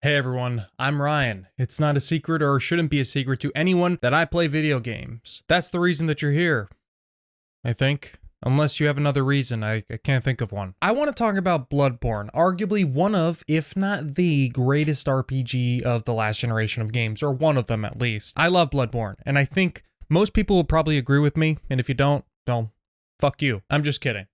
Hey everyone, I'm Ryan. It's not a secret or shouldn't be a secret to anyone that I play video games. That's the reason that you're here, I think. Unless you have another reason, I can't think of one. I want to talk about Bloodborne, arguably one of, if not the greatest RPG of the last generation of games, or one of them at least. I love Bloodborne, and I think most people will probably agree with me, and if you don't, well, fuck you. I'm just kidding.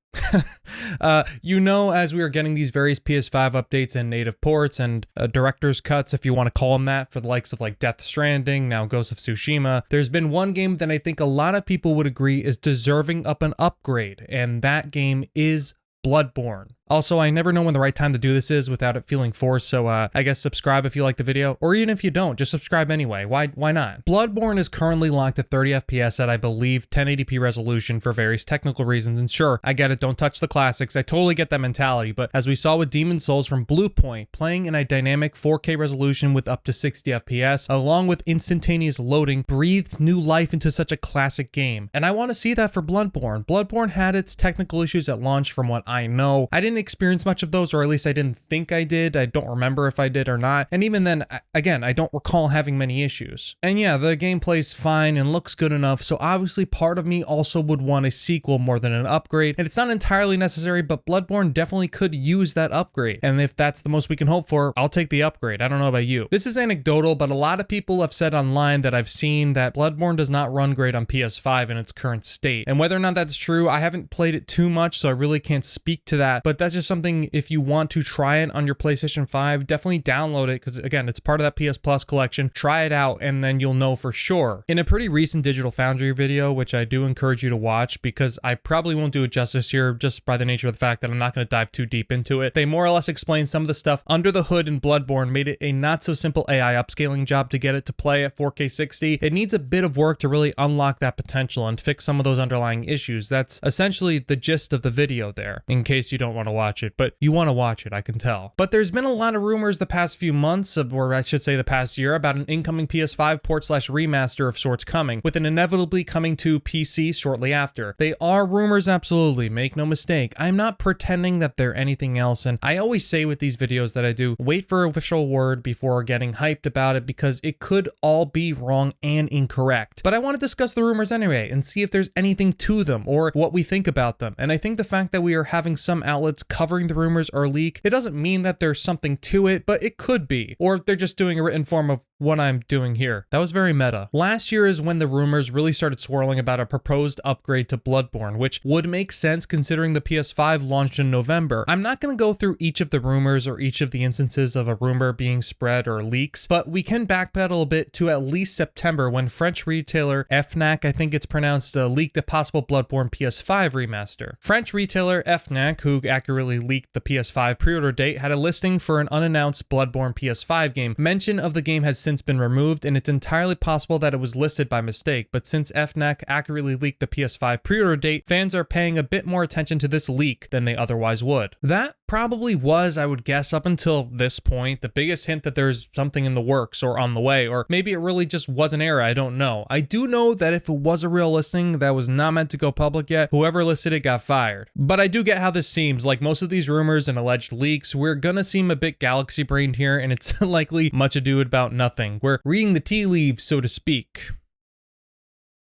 As we are getting these various PS5 updates and native ports and director's cuts, if you want to call them that, for the likes of like Death Stranding, now Ghost of Tsushima, there's been one game that I think a lot of people would agree is deserving of an upgrade, and that game is Bloodborne. Also, I never know when the right time to do this is without it feeling forced, so I guess subscribe if you like the video, or even if you don't, just subscribe anyway. Why not? Bloodborne is currently locked at 30 FPS at, I believe, 1080p resolution for various technical reasons, and sure, I get it, don't touch the classics, I totally get that mentality, but as we saw with Demon's Souls from Bluepoint, playing in a dynamic 4K resolution with up to 60 FPS, along with instantaneous loading, breathed new life into such a classic game, and I want to see that for Bloodborne. Bloodborne had its technical issues at launch from what I know. I didn't experience much of those, or at least I didn't think I did. I don't remember if I did or not. And even then, again, I don't recall having many issues. And yeah, the gameplay's fine and looks good enough, so obviously part of me also would want a sequel more than an upgrade. And it's not entirely necessary, but Bloodborne definitely could use that upgrade. And if that's the most we can hope for, I'll take the upgrade. I don't know about you. This is anecdotal, but a lot of people have said online that I've seen that Bloodborne does not run great on PS5 in its current state. And whether or not that's true, I haven't played it too much, so I really can't speak to that. But that's just something, if you want to try it on your PlayStation 5, definitely download it, because again, it's part of that PS Plus collection. Try it out and then you'll know for sure. In a pretty recent Digital Foundry video, which I do encourage you to watch because I probably won't do it justice here just by the nature of the fact that I'm not going to dive too deep into it, they more or less explain some of the stuff under the hood in Bloodborne, made it a not so simple AI upscaling job to get it to play at 4K 60. It needs a bit of work to really unlock that potential and fix some of those underlying issues. That's essentially the gist of the video there, in case you don't want to watch it, but you want to watch it, I can tell. But there's been a lot of rumors the past few months, or I should say the past year, about an incoming PS5 port / remaster of sorts coming, with an inevitably coming to PC shortly after. They are rumors, absolutely, make no mistake. I'm not pretending that they're anything else, and I always say with these videos that I do, wait for official word before getting hyped about it, because it could all be wrong and incorrect. But I want to discuss the rumors anyway, and see if there's anything to them, or what we think about them. And I think the fact that we are having some outlets covering the rumors or leak, it doesn't mean that there's something to it, but it could be. Or they're just doing a written form of what I'm doing here. That was very meta. Last year is when the rumors really started swirling about a proposed upgrade to Bloodborne, which would make sense considering the PS5 launched in November. I'm not going to go through each of the rumors or each of the instances of a rumor being spread or leaks, but we can backpedal a bit to at least September, when French retailer Fnac, I think it's pronounced, leaked a possible Bloodborne PS5 remaster. French retailer Fnac, who accurately leaked the PS5 pre-order date, had a listing for an unannounced Bloodborne PS5 game. Mention of the game has since been removed, and it's entirely possible that it was listed by mistake, but since Fnac accurately leaked the PS5 pre-order date, fans are paying a bit more attention to this leak than they otherwise would. That probably was, I would guess, up until this point, the biggest hint that there's something in the works or on the way, or maybe it really just was an error, I don't know. I do know that if it was a real listing that was not meant to go public yet, whoever listed it got fired. But I do get how this seems. Like most of these rumors and alleged leaks, we're gonna seem a bit galaxy-brained here, and it's likely much ado about nothing. We're reading the tea leaves, so to speak.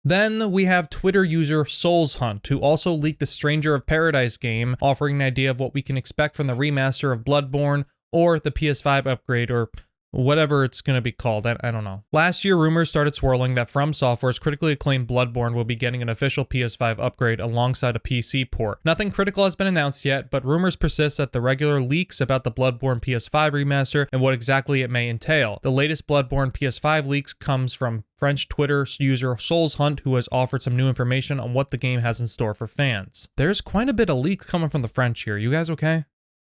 Then we have Twitter user Souls Hunt, who also leaked the Stranger of Paradise game, offering an idea of what we can expect from the remaster of Bloodborne, or the PS5 upgrade, or whatever it's going to be called, I don't know. Last year, rumors started swirling that From Software's critically acclaimed Bloodborne will be getting an official PS5 upgrade alongside a PC port. Nothing critical has been announced yet, but rumors persist that the regular leaks about the Bloodborne PS5 remaster and what exactly it may entail. The latest Bloodborne PS5 leaks comes from French Twitter user Souls Hunt, who has offered some new information on what the game has in store for fans. There's quite a bit of leaks coming from the French here. You guys okay?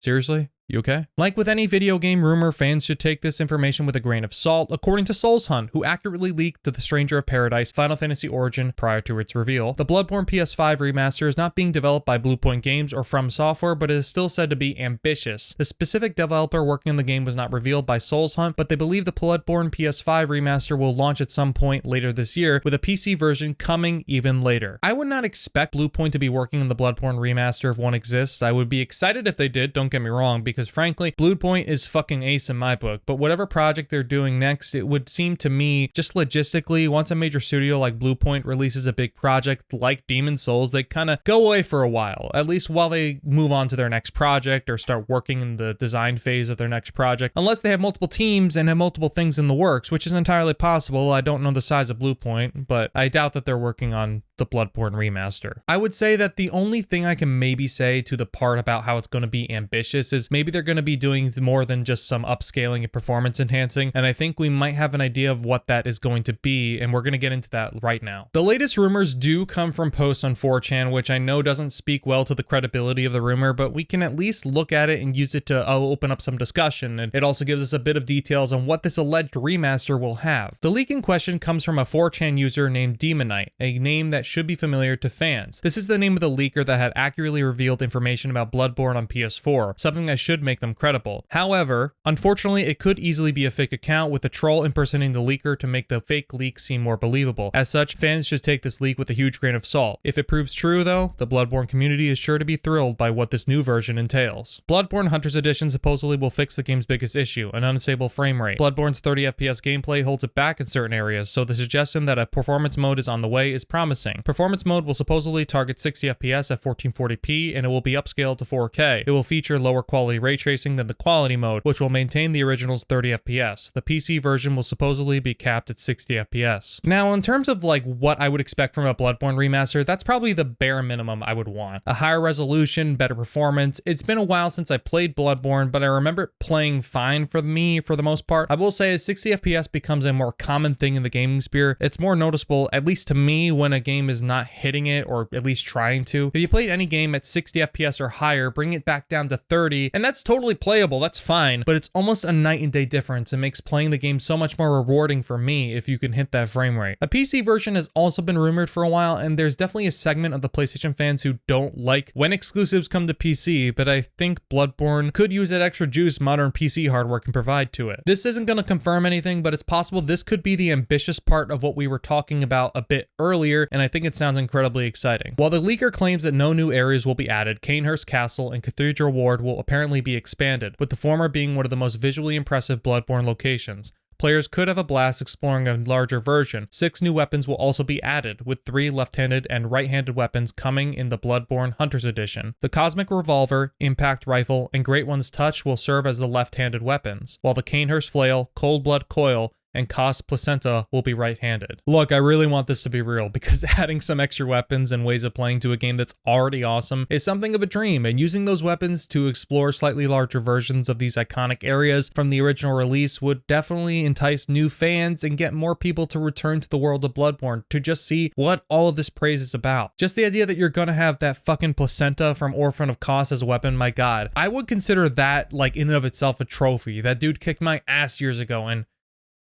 Seriously? You okay? Like with any video game rumor, fans should take this information with a grain of salt, according to Souls Hunt, who accurately leaked The Stranger of Paradise Final Fantasy Origin prior to its reveal. The Bloodborne PS5 remaster is not being developed by Bluepoint Games or From Software, but it is still said to be ambitious. The specific developer working on the game was not revealed by Souls Hunt, but they believe the Bloodborne PS5 remaster will launch at some point later this year, with a PC version coming even later. I would not expect Bluepoint to be working on the Bloodborne remaster if one exists. I would be excited if they did, don't get me wrong, because because frankly, Bluepoint is fucking ace in my book. But whatever project they're doing next, it would seem to me, just logistically, once a major studio like Bluepoint releases a big project like Demon's Souls, they kind of go away for a while, at least while they move on to their next project or start working in the design phase of their next project, unless they have multiple teams and have multiple things in the works, which is entirely possible. I don't know the size of Bluepoint, but I doubt that they're working on the Bloodborne remaster. I would say that the only thing I can maybe say to the part about how it's going to be ambitious is maybe they're going to be doing more than just some upscaling and performance enhancing, and I think we might have an idea of what that is going to be, and we're going to get into that right now. The latest rumors do come from posts on 4chan, which I know doesn't speak well to the credibility of the rumor, but we can at least look at it and use it to open up some discussion, and it also gives us a bit of details on what this alleged remaster will have. The leak in question comes from a 4chan user named Demonite, a name that should be familiar to fans. This is the name of the leaker that had accurately revealed information about Bloodborne on PS4, something that should make them credible. However, unfortunately, it could easily be a fake account with a troll impersonating the leaker to make the fake leak seem more believable. As such, fans should take this leak with a huge grain of salt. If it proves true though, the Bloodborne community is sure to be thrilled by what this new version entails. Bloodborne Hunter's Edition supposedly will fix the game's biggest issue, an unstable frame rate. Bloodborne's 30 FPS gameplay holds it back in certain areas, so the suggestion that a performance mode is on the way is promising. Performance mode will supposedly target 60 FPS at 1440p, and it will be upscaled to 4K. It will feature lower quality ray tracing than the quality mode, which will maintain the original's 30 FPS. The PC version will supposedly be capped at 60 FPS. Now, in terms of like what I would expect from a Bloodborne remaster, that's probably the bare minimum I would want. A higher resolution, better performance. It's been a while since I played Bloodborne, but I remember it playing fine for me for the most part. I will say as 60 FPS becomes a more common thing in the gaming sphere, it's more noticeable, at least to me, when a game is not hitting it or at least trying to. If you played any game at 60 FPS or higher, bring it back down to 30, and that's totally playable, that's fine, but it's almost a night and day difference. It makes playing the game so much more rewarding for me if you can hit that frame rate. A PC version has also been rumored for a while, and there's definitely a segment of the PlayStation fans who don't like when exclusives come to PC, but I think Bloodborne could use that extra juice modern PC hardware can provide to it. This isn't going to confirm anything, but it's possible this could be the ambitious part of what we were talking about a bit earlier, and I think it sounds incredibly exciting. While the leaker claims that no new areas will be added, Canehurst Castle and Cathedral Ward will apparently be expanded, with the former being one of the most visually impressive Bloodborne locations. Players could have a blast exploring a larger version. 6 new weapons will also be added, with 3 left-handed and right-handed weapons coming in the Bloodborne Hunter's Edition. The Cosmic Revolver, Impact Rifle, and Great One's Touch will serve as the left-handed weapons, while the Canehurst Flail, Cold Blood Coil, and Cos Placenta will be right-handed. Look, I really want this to be real because adding some extra weapons and ways of playing to a game that's already awesome is something of a dream, and using those weapons to explore slightly larger versions of these iconic areas from the original release would definitely entice new fans and get more people to return to the world of Bloodborne to just see what all of this praise is about. Just the idea that you're gonna have that fucking placenta from Orphan of Kos as a weapon, my god. I would consider that like in and of itself a trophy. That dude kicked my ass years ago and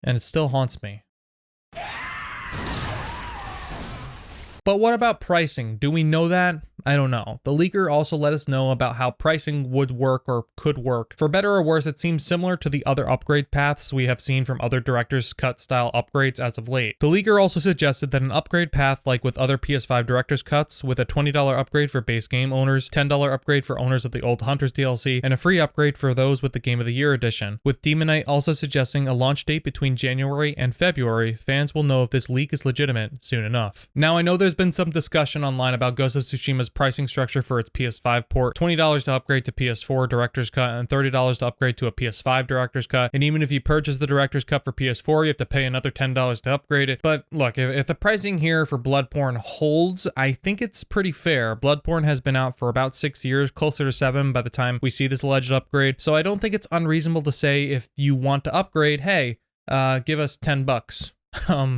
it still haunts me. But what about pricing? Do we know that? I don't know. The leaker also let us know about how pricing would work or could work. For better or worse, it seems similar to the other upgrade paths we have seen from other director's cut style upgrades as of late. The leaker also suggested that an upgrade path like with other PS5 director's cuts, with a $20 upgrade for base game owners, $10 upgrade for owners of the old Hunters DLC, and a free upgrade for those with the Game of the Year edition. With Demonite also suggesting a launch date between January and February, fans will know if this leak is legitimate soon enough. Now, I know there's been some discussion online about Ghost of Tsushima's pricing structure for its PS5 port, $20 to upgrade to PS4 Director's Cut and $30 to upgrade to a PS5 Director's Cut, and even if you purchase the Director's Cut for PS4, you have to pay another $10 to upgrade it. But look, if the pricing here for Bloodborne holds, I think it's pretty fair. Bloodborne has been out for about 6 years, closer to 7 by the time we see this alleged upgrade, so I don't think it's unreasonable to say if you want to upgrade, hey, give us $10.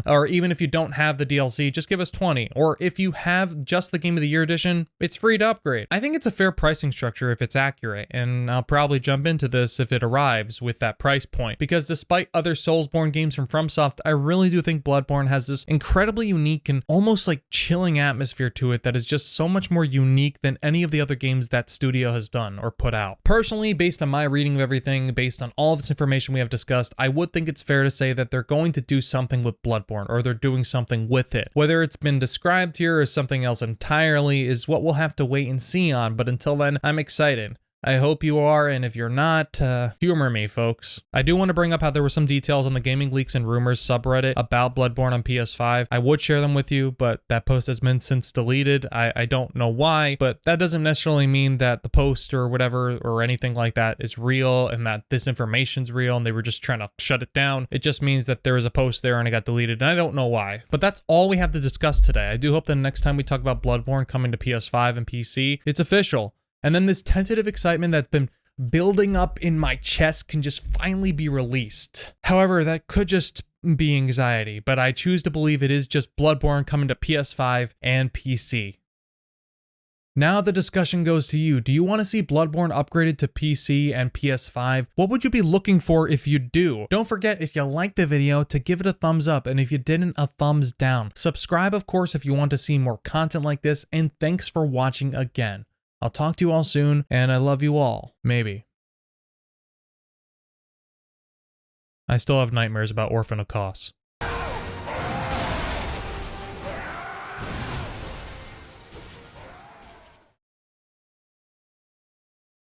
Or even if you don't have the DLC, just give us 20. Or if you have just the Game of the Year edition, it's free to upgrade. I think it's a fair pricing structure if it's accurate, and I'll probably jump into this if it arrives with that price point, because despite other Soulsborne games from FromSoft, I really do think Bloodborne has this incredibly unique and almost like chilling atmosphere to it that is just so much more unique than any of the other games that studio has done or put out. Personally, based on my reading of everything, based on all this information we have discussed, I would think it's fair to say that they're going to do something with Bloodborne, or they're doing something with it. Whether it's been described here as something else entirely is what we'll have to wait and see on, but until then, I'm excited. I hope you are, and if you're not, humor me, folks. I do want to bring up how there were some details on the Gaming Leaks and Rumors subreddit about Bloodborne on PS5. I would share them with you, but that post has been since deleted. I don't know why, but that doesn't necessarily mean that the post or whatever or anything like that is real and that this information's real and they were just trying to shut it down. It just means that there was a post there and it got deleted, and I don't know why. But that's all we have to discuss today. I do hope that next time we talk about Bloodborne coming to PS5 and PC, it's official. And then this tentative excitement that's been building up in my chest can just finally be released. However, that could just be anxiety, but I choose to believe it is just Bloodborne coming to PS5 and PC. Now the discussion goes to you. Do you want to see Bloodborne upgraded to PC and PS5? What would you be looking for if you do? Don't forget, if you liked the video, to give it a thumbs up, and if you didn't, a thumbs down. Subscribe, of course, if you want to see more content like this, and thanks for watching again. I'll talk to you all soon, and I love you all. Maybe. I still have nightmares about Orphan of Kos.